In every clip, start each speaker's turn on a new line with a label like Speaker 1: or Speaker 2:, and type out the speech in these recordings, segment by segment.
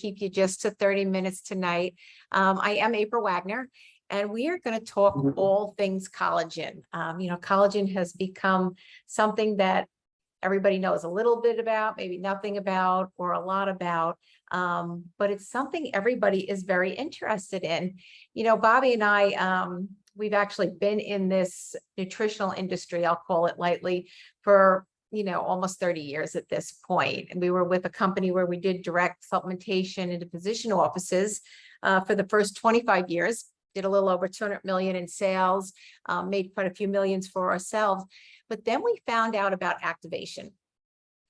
Speaker 1: keep you just to 30 minutes tonight. I am April Wagner, and we are going to talk all things collagen. Collagen has become something that everybody knows a little bit about, maybe nothing about, or a lot about, but it's something everybody is very interested in. Bobby and I, we've actually been in this nutritional industry, I'll call it lightly, for almost 30 years at this point. And we were with a company where we did direct supplementation into physician offices for the first 25 years, did a little over 200 million in sales, made quite a few millions for ourselves. But then we found out about activation.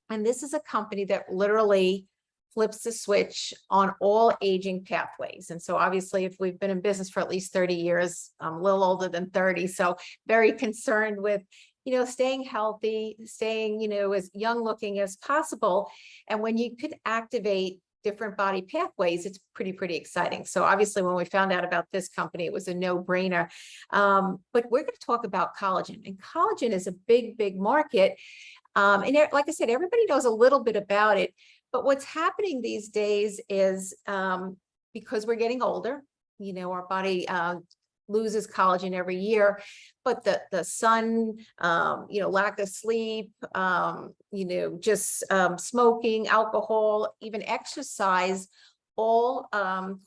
Speaker 1: And this is a company that literally flips the switch on all aging pathways. And so obviously, if we've been in business for at least 30 years, I'm a little older than 30, so very concerned with staying healthy, staying, as young looking as possible. And when you could activate different body pathways, it's pretty exciting. So obviously, when we found out about this company, it was a no-brainer. But we're going to talk about collagen, and collagen is a big market. And like I said, everybody knows a little bit about it. But what's happening these days is because we're getting older, our body loses collagen every year, but the sun, lack of sleep, just smoking, alcohol, even exercise, all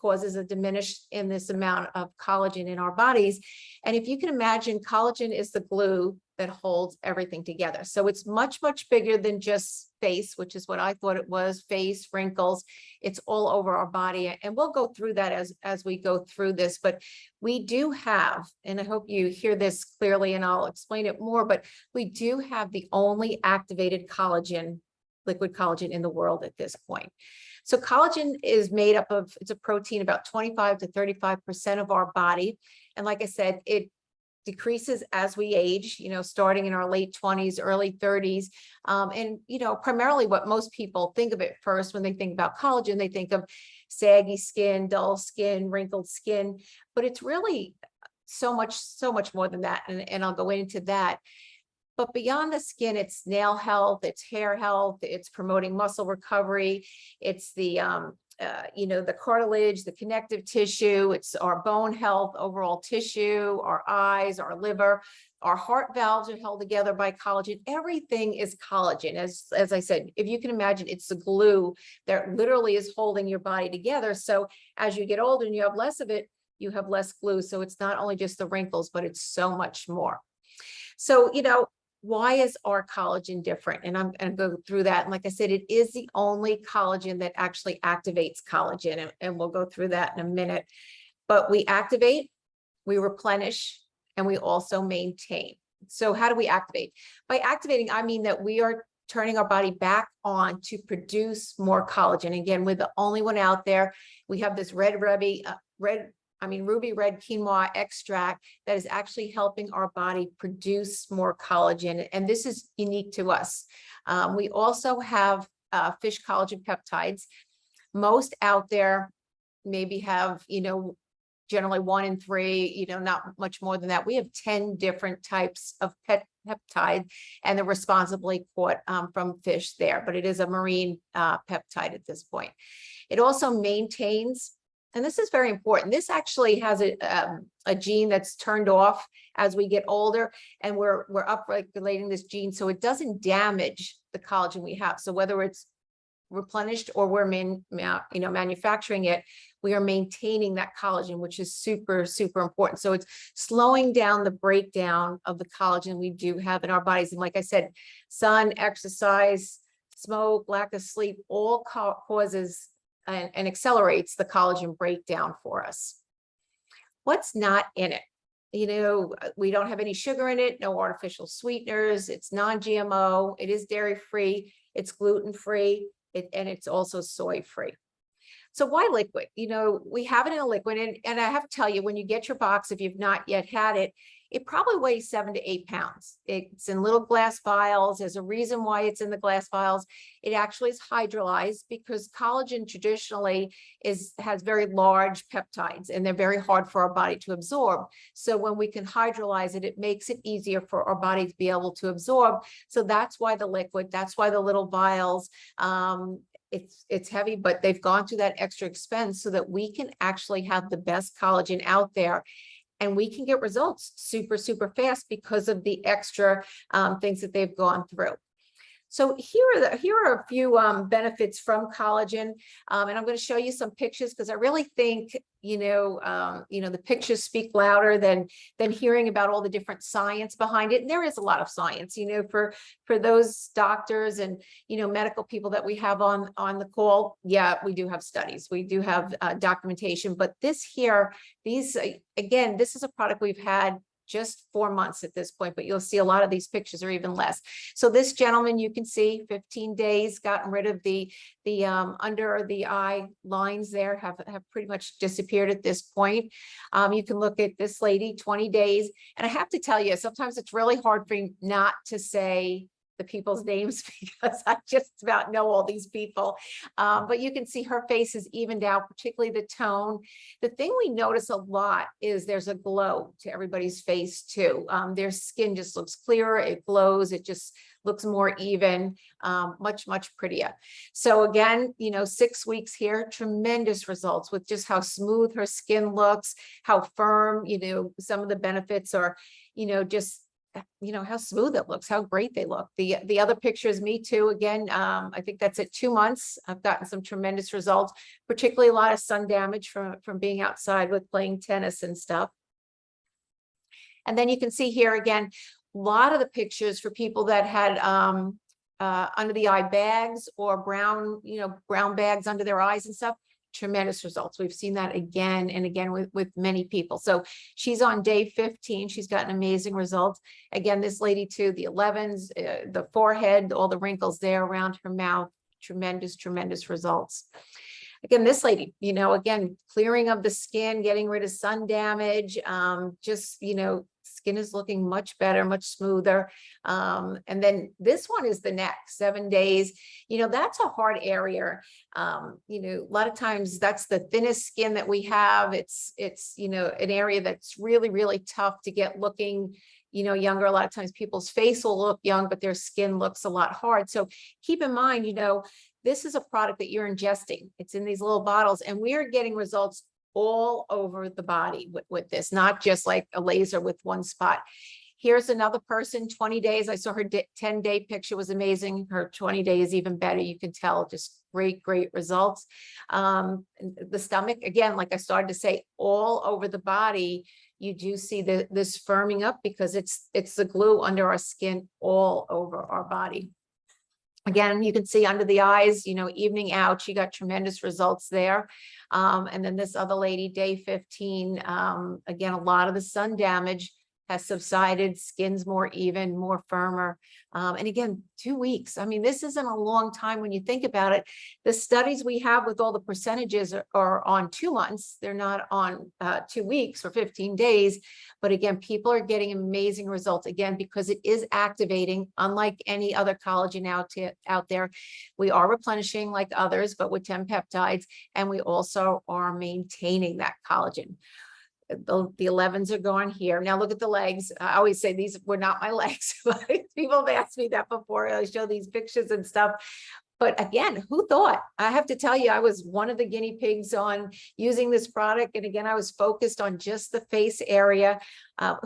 Speaker 1: causes a diminish in this amount of collagen in our bodies. And if you can imagine, collagen is the glue that holds everything together. So it's much bigger than just face, which is what I thought it was, face, wrinkles. It's all over our body. And we'll go through that as we go through this. But we do have, and I hope you hear this clearly and I'll explain it more, but we do have the only activated collagen, liquid collagen in the world at this point. So collagen is made up of, it's a protein about 25 to 35% of our body. And like I said, it decreases as we age, starting in our late 20s, early 30s. And, primarily what most people think of it first when they think about collagen, they think of saggy skin, dull skin, wrinkled skin, but it's really so much more than that. And I'll go into that. But beyond the skin, it's nail health, it's hair health, it's promoting muscle recovery, it's the the cartilage, the connective tissue, it's our bone health, overall tissue, our eyes, our liver, our heart valves are held together by collagen. Everything is collagen. As I said, if you can imagine, it's the glue that literally is holding your body together. So as you get older and you have less of it, you have less glue. So it's not only just the wrinkles, but it's so much more. So, why is our collagen different? And I'm going to go through that. And like I said, it is the only collagen that actually activates collagen. And we'll go through that in a minute. But we activate, we replenish, and we also maintain. So how do we activate? By activating, I mean that we are turning our body back on to produce more collagen. Again, we're the only one out there. We have this ruby red quinoa extract that is actually helping our body produce more collagen. And this is unique to us. We also have fish collagen peptides. Most out there maybe have, generally 1 in 3, not much more than that. We have 10 different types of peptide, and they're responsibly caught from fish there, but it is a marine peptide at this point. It also maintains, and this is very important. This actually has a gene that's turned off as we get older, and we're upregulating this gene so it doesn't damage the collagen we have. So whether it's replenished or we're manufacturing it, we are maintaining that collagen, which is super important. So it's slowing down the breakdown of the collagen we do have in our bodies. And like I said, sun, exercise, smoke, lack of sleep, all causes and accelerates the collagen breakdown for us. What's not in it? We don't have any sugar in it, no artificial sweeteners, it's non-GMO, it is dairy-free, it's gluten-free, and it's also soy-free. So why liquid? We have it in a liquid, and I have to tell you, when you get your box, if you've not yet had it, it probably weighs 7 to 8 pounds. It's in little glass vials. There's a reason why it's in the glass vials. It actually is hydrolyzed because collagen traditionally has very large peptides, and they're very hard for our body to absorb. So when we can hydrolyze it, it makes it easier for our body to be able to absorb. So that's why the liquid, that's why the little vials. it's heavy, but they've gone through that extra expense so that we can actually have the best collagen out there. And we can get results super, super fast because of the extra things that they've gone through. So here are a few benefits from collagen, and I'm going to show you some pictures because I really think the pictures speak louder than hearing about all the different science behind it. And there is a lot of science, for those doctors and medical people that we have on the call. Yeah, we do have studies, we do have documentation, but this is a product we've had just 4 months at this point, but you'll see a lot of these pictures are even less. So this gentleman, you can see 15 days, gotten rid of the under the eye lines there, have pretty much disappeared at this point. You can look at this lady, 20 days. And I have to tell you, sometimes it's really hard for me not to say the people's names because I just about know all these people. But you can see her face is evened out, particularly the tone. The thing we notice a lot is there's a glow to everybody's face too. Their skin just looks clearer, it glows, it just looks more even, much, much prettier. So again, 6 weeks here, tremendous results with just how smooth her skin looks, how firm, some of the benefits are, just how smooth it looks, how great they look. The other picture is me too. Again, I think that's at 2 months. I've gotten some tremendous results, particularly a lot of sun damage from being outside with playing tennis and stuff. And then you can see here again, a lot of the pictures for people that had under the eye bags or brown bags under their eyes and stuff. Tremendous results. We've seen that again and again with many people. So she's on day 15. She's gotten amazing results. Again, this lady too, the 11s, the forehead, all the wrinkles there around her mouth, tremendous, tremendous results. Again, this lady, again, clearing of the skin, getting rid of sun damage, skin is looking much better, much smoother. And then this one is the neck, 7 days. That's a hard area. A lot of times that's the thinnest skin that we have. It's an area that's really, really tough to get looking, younger. A lot of times people's face will look young, but their skin looks a lot hard. So keep in mind, this is a product that you're ingesting. It's in these little bottles, and we are getting results all over the body with this, not just like a laser with one spot. Here's another person, 20 days. I saw her 10-day picture was amazing. Her 20 days even better. You can tell, just great, great results. The stomach, again, like I started to say, all over the body, you do see this firming up because it's the glue under our skin all over our body. Again, you can see under the eyes, evening out, she got tremendous results there. And then this other lady, day 15, again, a lot of the sun damage has subsided, skin's more even, more firmer. And again, 2 weeks. I mean, this isn't a long time when you think about it. The studies we have with all the percentages are on 2 months. They're not on 2 weeks or 15 days. But again, people are getting amazing results, again, because it is activating, unlike any other collagen out there. We are replenishing like others, but with 10 peptides, and we also are maintaining that collagen. The 11s are gone here. Now look at the legs. I always say these were not my legs, but people have asked me that before. I show these pictures and stuff. But again, who thought? I have to tell you, I was one of the guinea pigs on using this product. And again, I was focused on just the face area.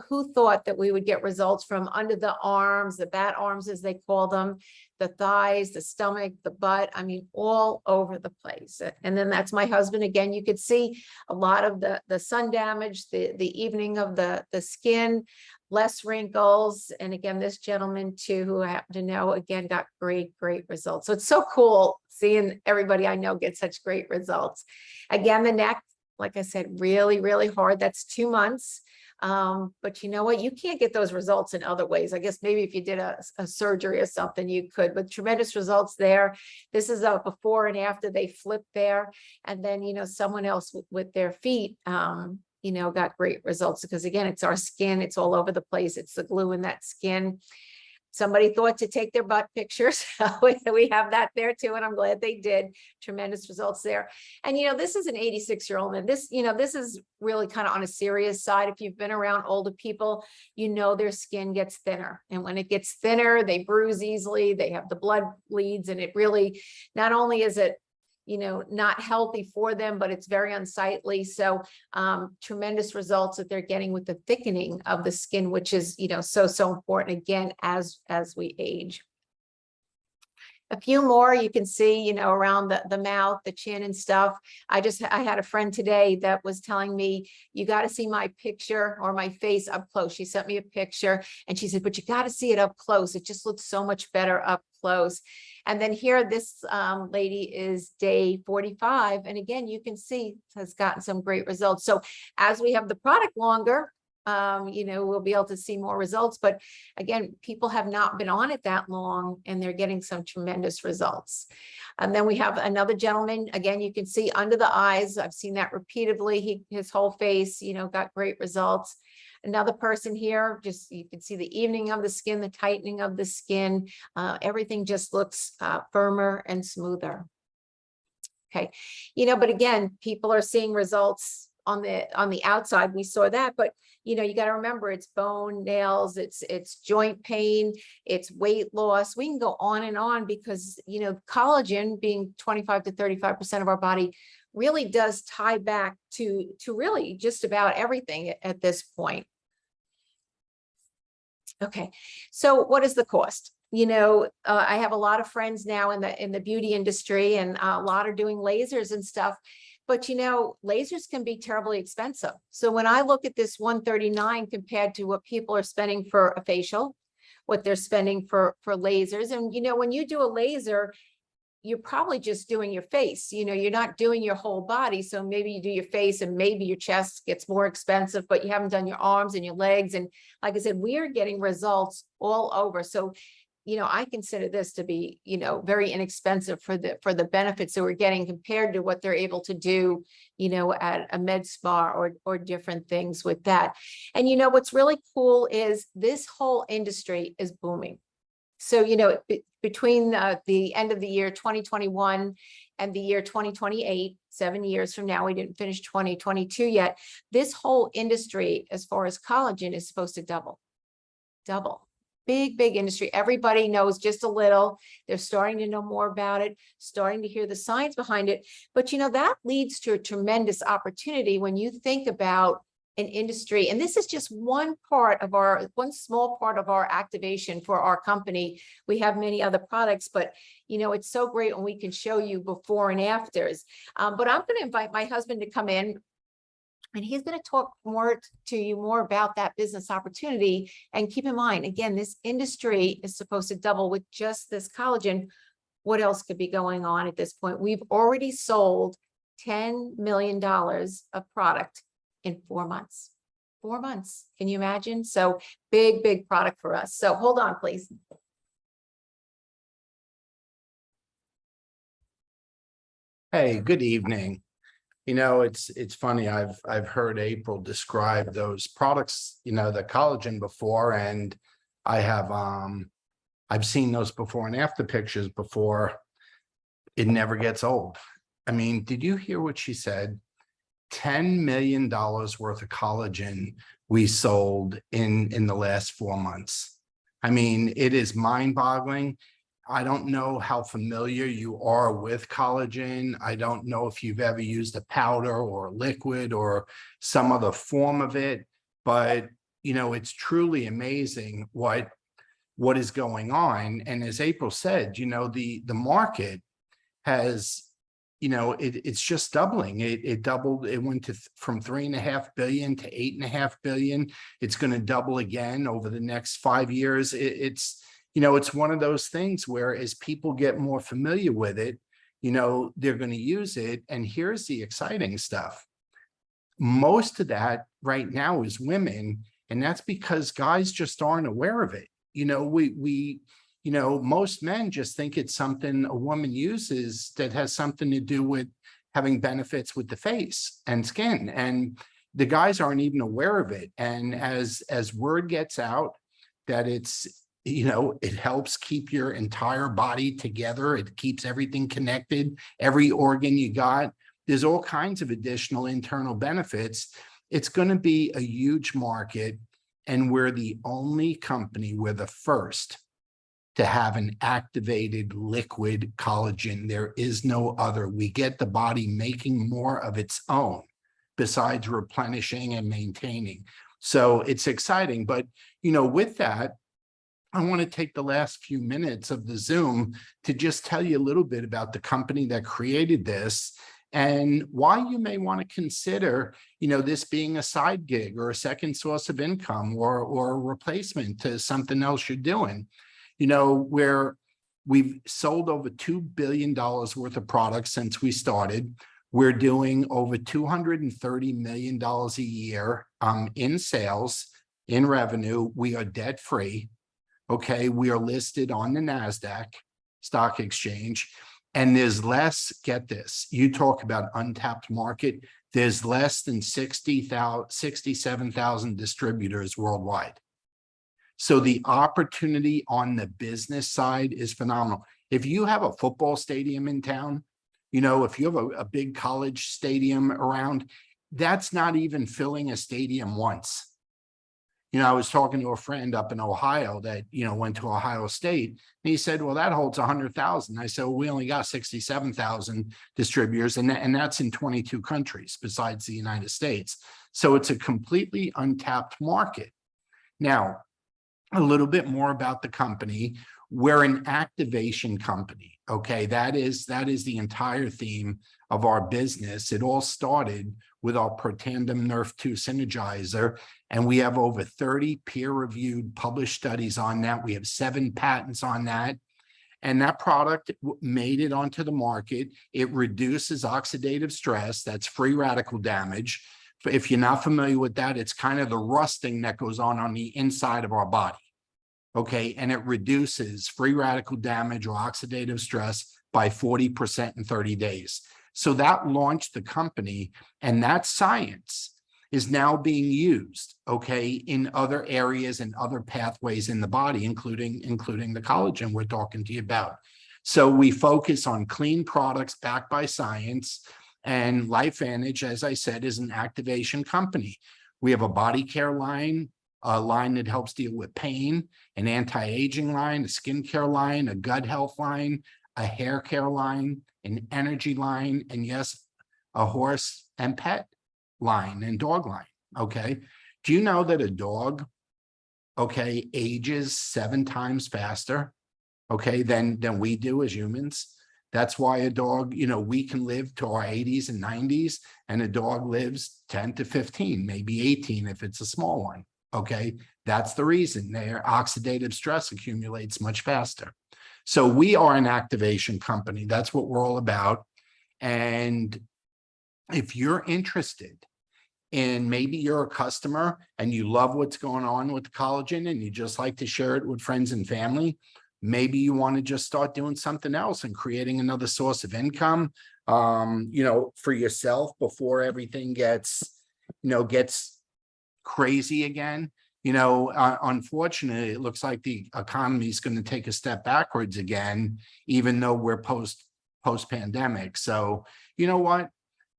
Speaker 1: Who thought that we would get results from under the arms, the bat arms, as they call them, the thighs, the stomach, the butt, I mean, all over the place. And then that's my husband. Again, you could see a lot of the sun damage, the evening of the skin, less wrinkles. And again, this gentleman too, who I happen to know, again, got great, great results. So it's so cool seeing everybody I know get such great results. Again, the neck, like I said, really, really hard. That's 2 months. But you know what? You can't get those results in other ways. I guess maybe if you did a surgery or something, you could, but tremendous results there. This is a before and after. They flip there. And then, someone else with their feet, got great results because again, it's our skin. It's all over the place. It's the glue in that skin. Somebody thought to take their butt pictures. We have that there too, and I'm glad they did. Tremendous results there. And, this is an 86-year-old man. This, this is really kind of on a serious side. If you've been around older people, their skin gets thinner. And when it gets thinner, they bruise easily. They have the blood bleeds, and it really, not only is it not healthy for them, but it's very unsightly. So tremendous results that they're getting with the thickening of the skin, which is, so important again, as we age. A few more you can see, around the mouth, the chin and stuff. I had a friend today that was telling me, you got to see my picture or my face up close. She sent me a picture and she said, but you got to see it up close. It just looks so much better up close. And then here, this lady is day 45. And again, you can see has gotten some great results. So as we have the product longer, we'll be able to see more results. But again, people have not been on it that long and they're getting some tremendous results. And then we have another gentleman. Again, you can see under the eyes. I've seen that repeatedly. His whole face, got great results. Another person here, just you can see the evening of the skin, the tightening of the skin. Everything just looks firmer and smoother. Okay, but again, people are seeing results on the outside. We saw that, but you got to remember, it's bone, nails, it's joint pain, it's weight loss. We can go on and on because collagen, being 25 to 35% of our body, really does tie back to really just about everything at this point. Okay, so what is the cost? I have a lot of friends now in the beauty industry, and a lot are doing lasers and stuff. But lasers can be terribly expensive. So when I look at this $139 compared to what people are spending for a facial, what they're spending for lasers, and when you do a laser, you're probably just doing your face. You're not doing your whole body. So maybe you do your face and maybe your chest gets more expensive, but you haven't done your arms and your legs. And like I said, we are getting results all over. So I consider this to be, very inexpensive for the benefits that we're getting compared to what they're able to do, at a med spa or different things with that. And what's really cool is this whole industry is booming. So, between the end of the year 2021 and the year 2028, 7 years from now, we didn't finish 2022 yet. This whole industry, as far as collagen, is supposed to double. Big industry. Everybody knows just a little. They're starting to know more about it, starting to hear the science behind it. But that leads to a tremendous opportunity when you think about an industry. And this is just one small part of our activation for our company. We have many other products, but it's so great when we can show you before and afters. But I'm going to invite my husband to come in, and he's going to talk more to you about that business opportunity. And keep in mind, again, this industry is supposed to double with just this collagen. What else could be going on at this point? We've already sold $10 million of product in 4 months. 4 months. Can you imagine? So big product for us. So hold on, please.
Speaker 2: Hey, good evening. It's funny. I've heard April describe those products, the collagen before, and I've seen those before and after pictures before. It never gets old. I mean, did you hear what she said? $10 million worth of collagen we sold in the last 4 months. I mean, it is mind-boggling. I don't know how familiar you are with collagen. I don't know if you've ever used a powder or a liquid or some other form of it, but it's truly amazing what is going on. And as April said, the market has, it's just doubling. It doubled. It went from 3.5 billion to 8.5 billion. It's going to double again over the next 5 years. It's one of those things where as people get more familiar with it, they're going to use it. And here's the exciting stuff. Most of that right now is women, and that's because guys just aren't aware of it. Most men just think it's something a woman uses that has something to do with having benefits with the face and skin, and the guys aren't even aware of it. And as word gets out that it's it helps keep your entire body together. It keeps everything connected, every organ you got. There's all kinds of additional internal benefits. It's going to be a huge market, and we're the only company, we're the first to have an activated liquid collagen. There is no other. We get the body making more of its own besides replenishing and maintaining. So it's exciting. But, with that, I want to take the last few minutes of the Zoom to just tell you a little bit about the company that created this and why you may want to consider, this being a side gig or a second source of income or a replacement to something else you're doing. Where we've sold over $2 billion worth of products since we started. We're doing over $230 million a year in sales, in revenue. We are debt free. Okay, we are listed on the NASDAQ stock exchange, and there's less, get this, you talk about untapped market, there's less than 67,000 distributors worldwide. So the opportunity on the business side is phenomenal. If you have a football stadium in town, if you have a big college stadium around, that's not even filling a stadium once. I was talking to a friend up in Ohio that, went to Ohio State, and he said, well, that holds 100,000. I said, well, we only got 67,000 distributors, and that's in 22 countries besides the United States. So it's a completely untapped market. Now, a little bit more about the company. We're an activation company. Okay, that is the entire theme of our business. It all started with our Protandem Nerf 2 Synergizer, and we have over 30 peer-reviewed published studies on that. We have 7 patents on that. And that product made it onto the market. It reduces oxidative stress. That's free radical damage. If you're not familiar with that, it's kind of the rusting that goes on the inside of our body. Okay, and it reduces free radical damage or oxidative stress by 40% in 30 days. So that launched the company, and that science is now being used, okay, in other areas and other pathways in the body, including the collagen we're talking to you about. So we focus on clean products backed by science, and LifeVantage, as I said, is an activation company. We have a body care line, a line that helps deal with pain, an anti-aging line, a skincare line, a gut health line, a hair care line, an energy line, and yes, a horse and pet line and dog line. Okay. Do you know that a dog, okay, ages 7 times faster, okay, than we do as humans? That's why a dog, we can live to our 80s and 90s, and a dog lives 10 to 15, maybe 18 if it's a small one. Okay, that's the reason. Their oxidative stress accumulates much faster. So we are an activation company. That's what we're all about. And if you're interested in, maybe you're a customer and you love what's going on with the collagen and you just like to share it with friends and family, maybe you want to just start doing something else and creating another source of income, for yourself before everything gets crazy again. Unfortunately, it looks like the economy is going to take a step backwards again, even though we're post-pandemic. So you know what?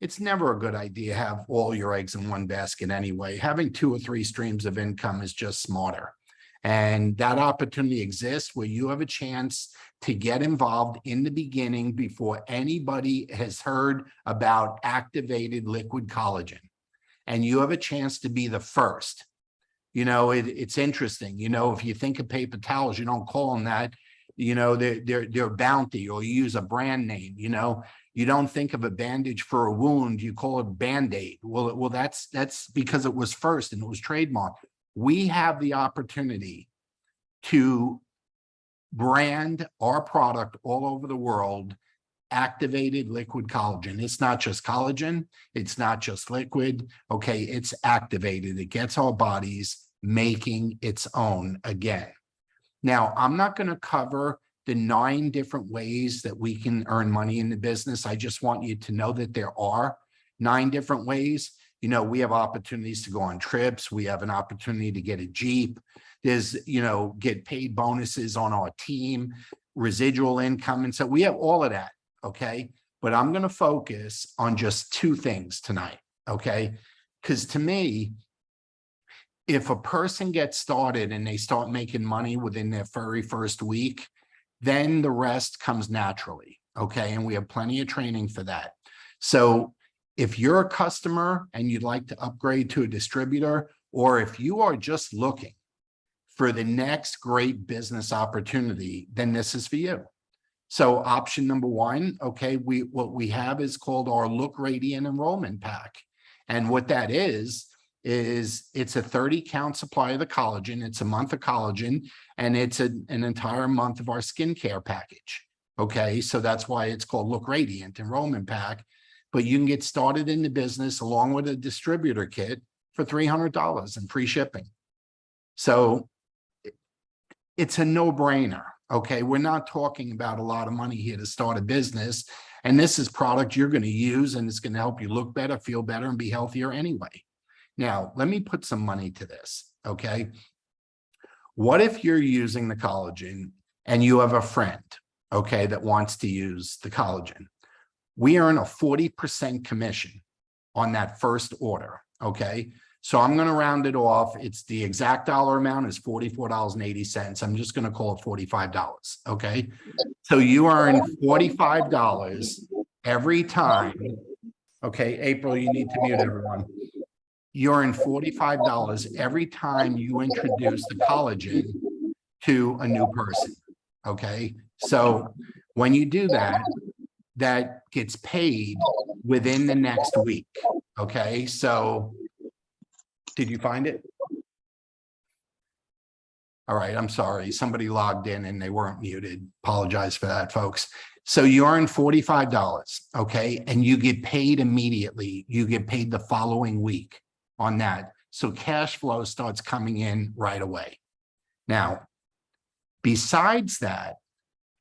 Speaker 2: It's never a good idea to have all your eggs in one basket anyway. Having 2 or 3 streams of income is just smarter. And that opportunity exists where you have a chance to get involved in the beginning before anybody has heard about activated liquid collagen. And you have a chance to be the first. It's interesting. If you think of paper towels, you don't call them that. They're Bounty, or you use a brand name. You don't think of a bandage for a wound, you call it Band-Aid. Well, that's because it was first and it was trademarked. We have the opportunity to brand our product all over the world, activated liquid collagen. It's not just collagen. It's not just liquid. Okay, it's activated. It gets our bodies making its own again. Now, I'm not going to cover the 9 different ways that we can earn money in the business. I just want you to know that there are 9 different ways. You know, we have opportunities to go on trips. We have an opportunity to get a Jeep. There's, you know, get paid bonuses on our team, residual income. And so we have all of that. Okay. But I'm going to focus on just two things tonight. Okay. Because to me, if a person gets started and they start making money within their very first week, then the rest comes naturally. Okay. And we have plenty of training for that. So if you're a customer and you'd like to upgrade to a distributor, or if you are just looking for the next great business opportunity, then this is for you. So option number one, okay, what we have is called our Look Radiant Enrollment Pack. And what that is it's a 30 count supply of the collagen. It's a month of collagen, and it's an entire month of our skincare package. Okay, so that's why it's called Look Radiant Enrollment Pack. But you can get started in the business along with a distributor kit for $300 and free shipping. So it's a no-brainer. Okay, we're not talking about a lot of money here to start a business. And this is product you're going to use, and it's going to help you look better, feel better, and be healthier anyway. Now, let me put some money to this. Okay. What if you're using the collagen and you have a friend, okay, that wants to use the collagen? We earn a 40% commission on that first order. Okay. So I'm going to round it off. It's the exact dollar amount is $44.80. I'm just going to call it $45. Okay. So you earn $45 every time. Okay. April, you need to mute everyone. You earn $45 every time you introduce the collagen to a new person. Okay. So when you do that, that gets paid within the next week. Okay. So did you find it? All right. I'm sorry. Somebody logged in and they weren't muted. Apologize for that, folks. So you earn $45. Okay. And you get paid immediately. You get paid the following week on that. So cash flow starts coming in right away. Now, besides that,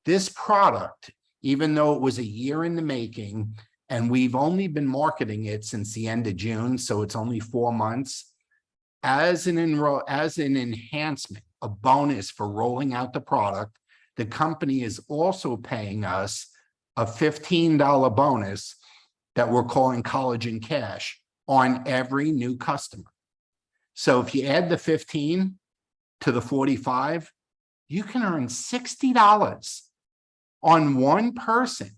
Speaker 2: this product, even though it was a year in the making, and we've only been marketing it since the end of June, so it's only 4 months, as an enhancement, a bonus for rolling out the product, the company is also paying us a $15 bonus that we're calling Collagen Cash on every new customer. So if you add the 15 to the 45, you can earn $60 on one person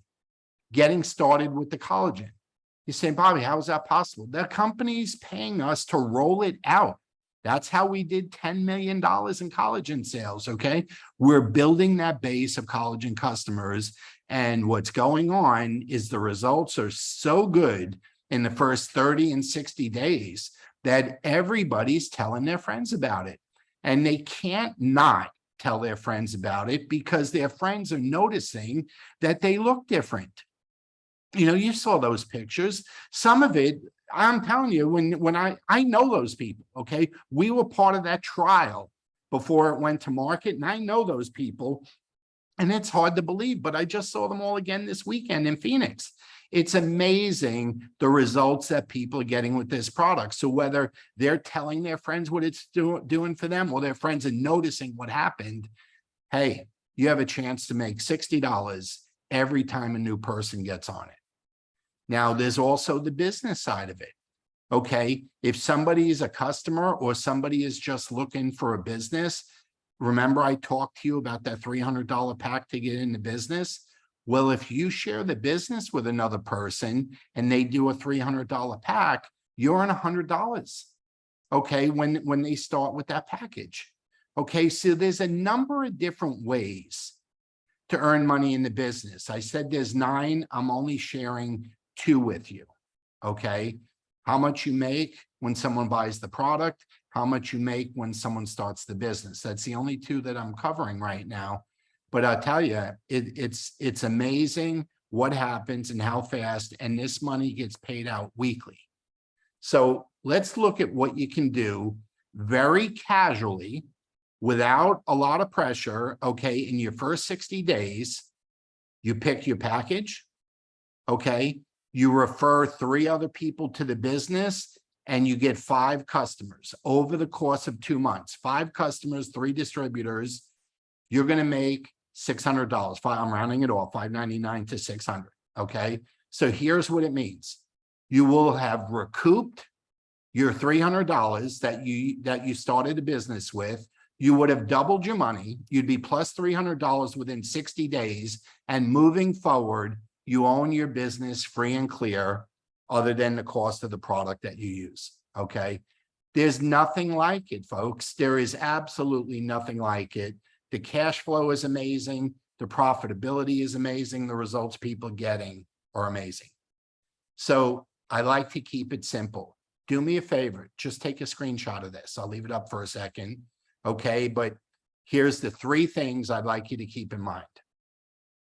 Speaker 2: getting started with the collagen. You say, Bobby, how is that possible? The company's paying us to roll it out. That's how we did $10 million in collagen sales, okay? We're building that base of collagen customers, and what's going on is the results are so good in the first 30 and 60 days that everybody's telling their friends about it. And they can't not tell their friends about it because their friends are noticing that they look different. You know, you saw those pictures. Some of it, I'm telling you, when I know those people, okay? We were part of that trial before it went to market, and I know those people, and it's hard to believe, but I just saw them all again this weekend in Phoenix. It's amazing the results that people are getting with this product. So whether they're telling their friends what it's doing for them, or their friends are noticing what happened, hey, you have a chance to make $60 every time a new person gets on it. Now, there's also the business side of it. Okay, if somebody is a customer or somebody is just looking for a business, remember I talked to you about that $300 pack to get into business? Well, if you share the business with another person and they do a $300 pack, you earn $100, okay, when they start with that package. Okay, so there's a number of different ways to earn money in the business. I said there's 9, I'm only sharing 2 with you, okay? How much you make when someone buys the product, how much you make when someone starts the business. That's the only 2 that I'm covering right now. But I'll tell you, it's amazing what happens and how fast, and this money gets paid out weekly. So let's look at what you can do very casually without a lot of pressure, okay? In your first 60 days, you pick your package, okay? You refer 3 other people to the business, and you get 5 customers over the course of 2 months, 5 customers, 3 distributors, you're going to make $600. I'm rounding it off, $599 to $600. Okay. So here's what it means. You will have recouped your $300 that you started a business with. You would have doubled your money. You'd be plus $300 within 60 days. And moving forward, you own your business free and clear, other than the cost of the product that you use. Okay. There's nothing like it, folks. There is absolutely nothing like it. The cash flow is amazing. The profitability is amazing. The results people are getting are amazing. So I like to keep it simple. Do me a favor, just take a screenshot of this. I'll leave it up for a second. Okay, but here's the 3 things I'd like you to keep in mind.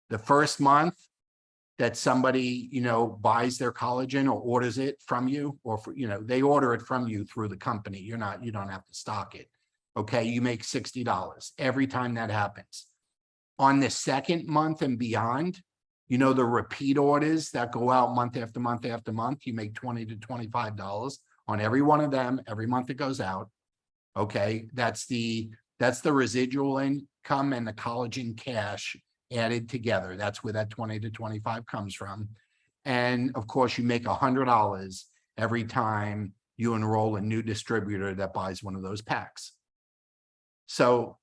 Speaker 2: The first month that somebody, buys their collagen or orders it from you, or they order it from you through the company. You don't have to stock it. Okay, you make $60 every time that happens. On the second month and beyond, the repeat orders that go out month after month after month, you make $20 to $25 on every one of them every month it goes out. Okay, that's the residual income and the collagen cash added together. That's where that 20 to 25 comes from. And of course, you make $100 every time you enroll a new distributor that buys one of those packs. So,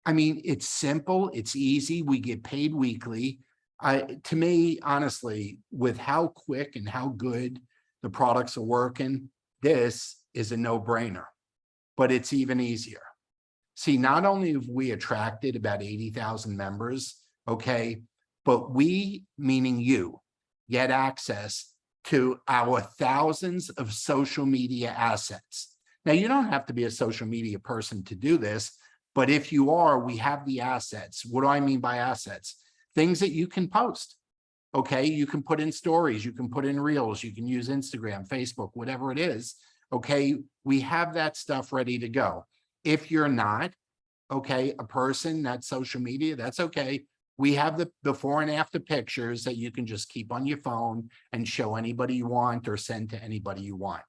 Speaker 2: I mean, it's simple, it's easy. We get paid weekly. To me, honestly, with how quick and how good the products are working, this is a no-brainer, but it's even easier. See, not only have we attracted about 80,000 members, okay, but we, meaning you, get access to our thousands of social media assets. Now, you don't have to be a social media person to do this, but if you are, we have the assets. What do I mean by assets? Things that you can post. Okay, you can put in stories, you can put in reels, you can use Instagram, Facebook, whatever it is. Okay, we have that stuff ready to go. If you're not, okay, a person that's social media, that's okay. We have the before and after pictures that you can just keep on your phone and show anybody you want or send to anybody you want.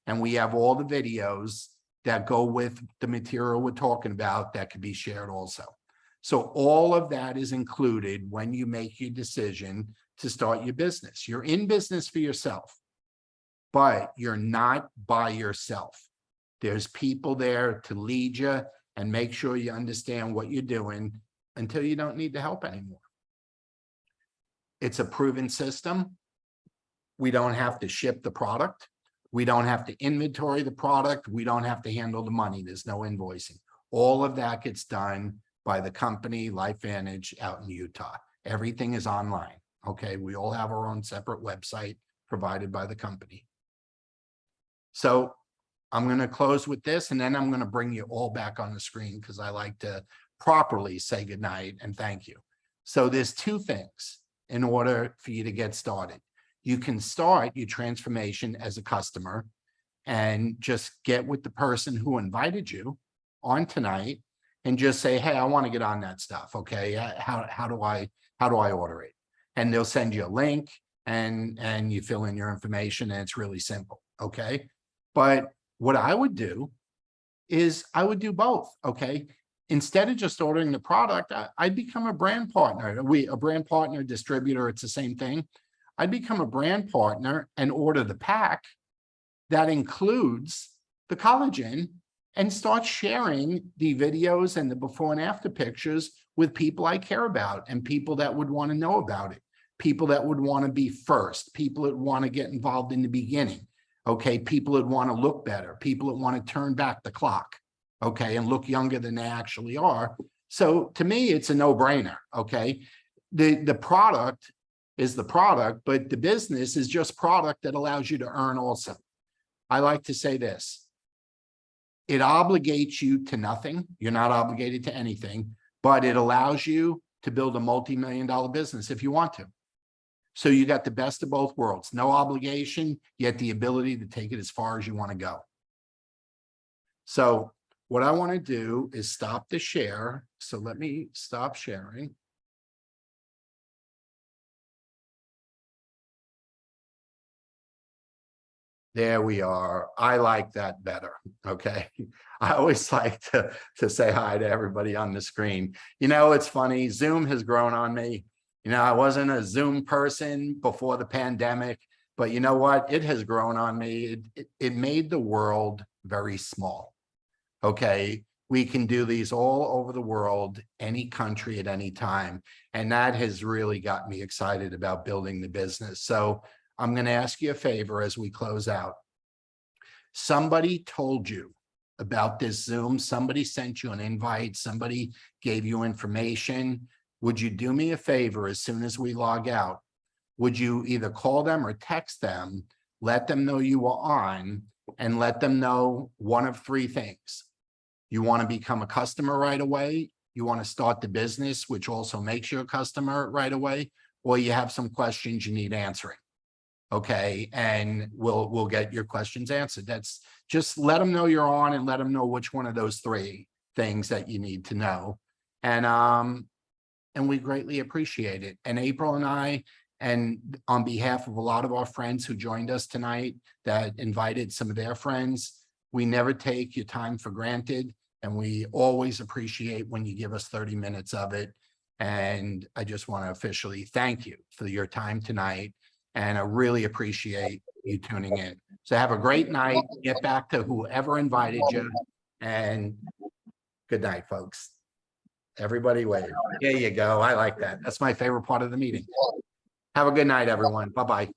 Speaker 2: And we have all the videos that go with the material we're talking about that can be shared also. So all of that is included when you make your decision to start your business. You're in business for yourself, but you're not by yourself. There's people there to lead you and make sure you understand what you're doing until you don't need the help anymore. It's a proven system. We don't have to ship the product. We don't have to inventory the product. We don't have to handle the money. There's no invoicing. All of that gets done by the company, LifeVantage, out in Utah. Everything is online. Okay, we all have our own separate website provided by the company. So I'm going to close with this, and then I'm going to bring you all back on the screen because I like to properly say goodnight and thank you. So there's 2 things in order for you to get started. You can start your transformation as a customer and just get with the person who invited you on tonight and just say, hey, I want to get on that stuff. Okay, how do I order it? And they'll send you a link and you fill in your information, and it's really simple. Okay, but what I would do is I would do both. Okay, instead of just ordering the product, I'd become a brand partner. A brand partner, distributor, it's the same thing. I'd become a brand partner and order the pack that includes the collagen and start sharing the videos and the before and after pictures with people I care about and people that would want to know about it, people that would want to be first, people that want to get involved in the beginning, okay, people that want to look better, people that want to turn back the clock, okay, and look younger than they actually are. So to me, it's a no-brainer, okay? The product is the product, but the business is just product that allows you to earn also. I like to say this. It obligates you to nothing. You're not obligated to anything, but it allows you to build a multi-million-dollar business if you want to. So you got the best of both worlds, no obligation, yet the ability to take it as far as you want to go. So what I want to do is stop the share. So let me stop sharing. There we are. I like that better. Okay. I always like to say hi to everybody on the screen. You know, it's funny. Zoom has grown on me. You know, I wasn't a Zoom person before the pandemic, but you know what? It has grown on me. It made the world very small. Okay. We can do these all over the world, any country at any time. And that has really got me excited about building the business. So I'm going to ask you a favor as we close out. Somebody told you about this Zoom, somebody sent you an invite, somebody gave you information. Would you do me a favor as soon as we log out? Would you either call them or text them, let them know you were on, and let them know one of three things? You want to become a customer right away, you want to start the business, which also makes you a customer right away, or you have some questions you need answering. Okay, and we'll get your questions answered. That's just let them know you're on and let them know which one of those three things that you need to know. And we greatly appreciate it. And April and I, and on behalf of a lot of our friends who joined us tonight that invited some of their friends, we never take your time for granted. And we always appreciate when you give us 30 minutes of it. And I just want to officially thank you for your time tonight. And I really appreciate you tuning in. So have a great night. Get back to whoever invited you. And good night, folks. Everybody wave. There you go. I like that. That's my favorite part of the meeting. Have a good night, everyone. Bye-bye.